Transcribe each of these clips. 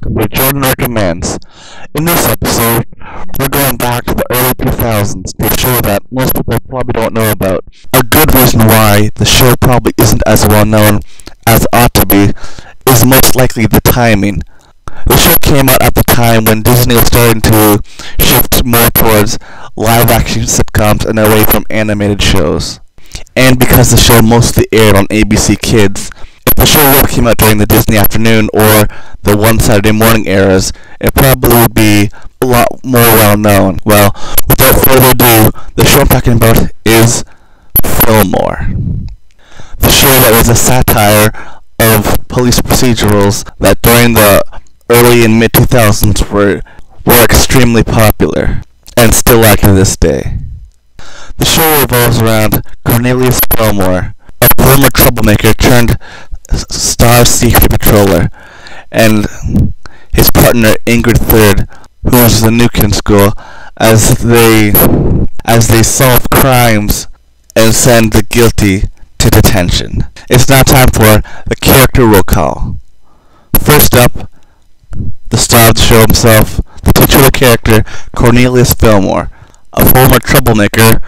Welcome to Jordan Recommends. In this episode, we're going back to the early 2000s to a show that most people probably don't know about. A good reason why the show probably isn't as well known as it ought to be is most likely the timing. The show came out at the time when Disney was starting to shift more towards live-action sitcoms and away from animated shows. And because the show mostly aired on ABC Kids, if the show would have came out during the Disney afternoon or the one Saturday morning eras, it probably would be a lot more well known. Well, without further ado, the show I'm talking about is Fillmore. The show that was a satire of police procedurals that during the early and mid 2000s were extremely popular and still are to this day. The show revolves around Cornelius Fillmore, a former troublemaker turned star secret patroller, and his partner Ingrid Third, who is the new kid in school, as they solve crimes and send the guilty to detention. It's now time for the character roll call. First up, the star of the show himself, the titular character Cornelius Fillmore, a former troublemaker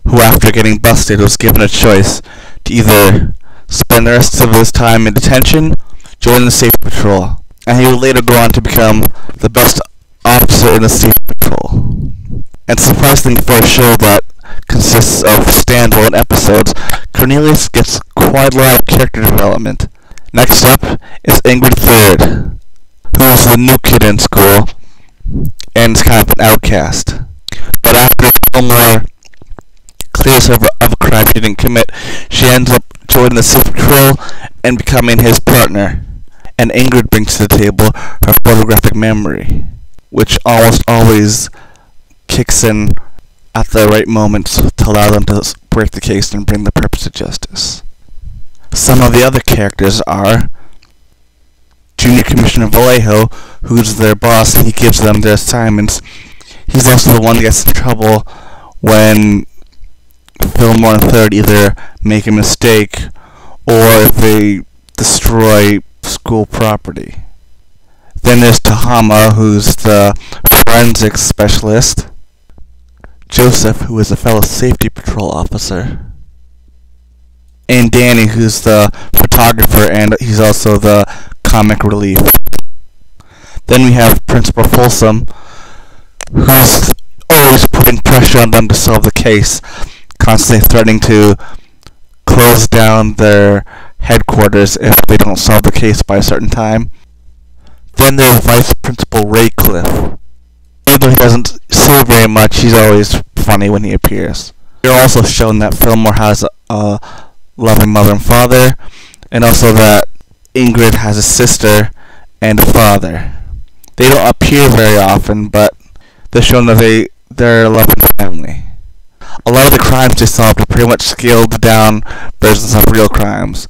who, after getting busted, was given a choice to either spend the rest of his time in detention, join the safety patrol, and he would later go on to become the best officer in the safety patrol. And surprisingly, for a show that consists of standalone episodes, Cornelius gets quite a lot of character development. Next up is Ingrid Third, who is the new kid in school and is kind of an outcast. But after Fillmore clears her of a crime she didn't commit, she ends up joining the safety patrol and becoming his partner. And Ingrid brings to the table her photographic memory, which almost always kicks in at the right moments to allow them to break the case and bring the purpose to justice. Some of the other characters are Junior Commissioner Vallejo, who's their boss, and he gives them their assignments. He's also the one that gets in trouble when Fillmore and Third either make a mistake or if they destroy school property. Then there's Tahama, who's the forensics specialist, Joseph, who is a fellow safety patrol officer, and Danny, who's the photographer and he's also the comic relief. Then we have Principal Folsom, who's always putting pressure on them to solve the case, constantly threatening to close down their headquarters if they don't solve the case by a certain time. Then there's Vice Principal Raycliffe. Even though he doesn't say very much, he's always funny when he appears. We're also shown that Fillmore has a loving mother and father, and also that Ingrid has a sister and a father. They don't appear very often, but they're shown that they're a loving family. A lot of the crimes they solved are pretty much scaled down versions of real crimes.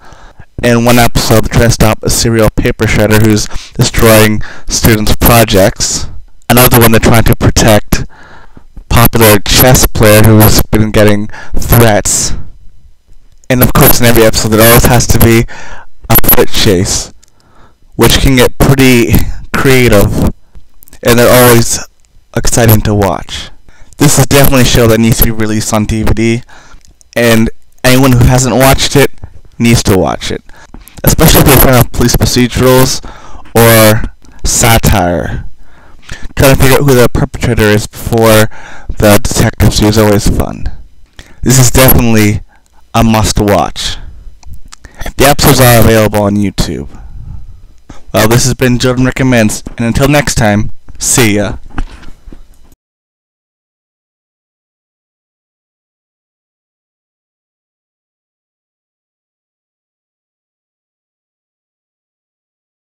In one episode, they're trying to stop a serial paper shredder who's destroying students' projects. Another one, they're trying to protect popular chess player who's been getting threats. And of course, in every episode, there always has to be a foot chase, which can get pretty creative, and they're always exciting to watch. This is definitely a show that needs to be released on DVD, and anyone who hasn't watched it needs to watch it. Especially if you're a fan of police procedurals or satire. Trying to figure out who the perpetrator is before the detectives is always fun. This is definitely a must-watch. The episodes are available on YouTube. Well, this has been Jordan Recommends, and until next time, see ya.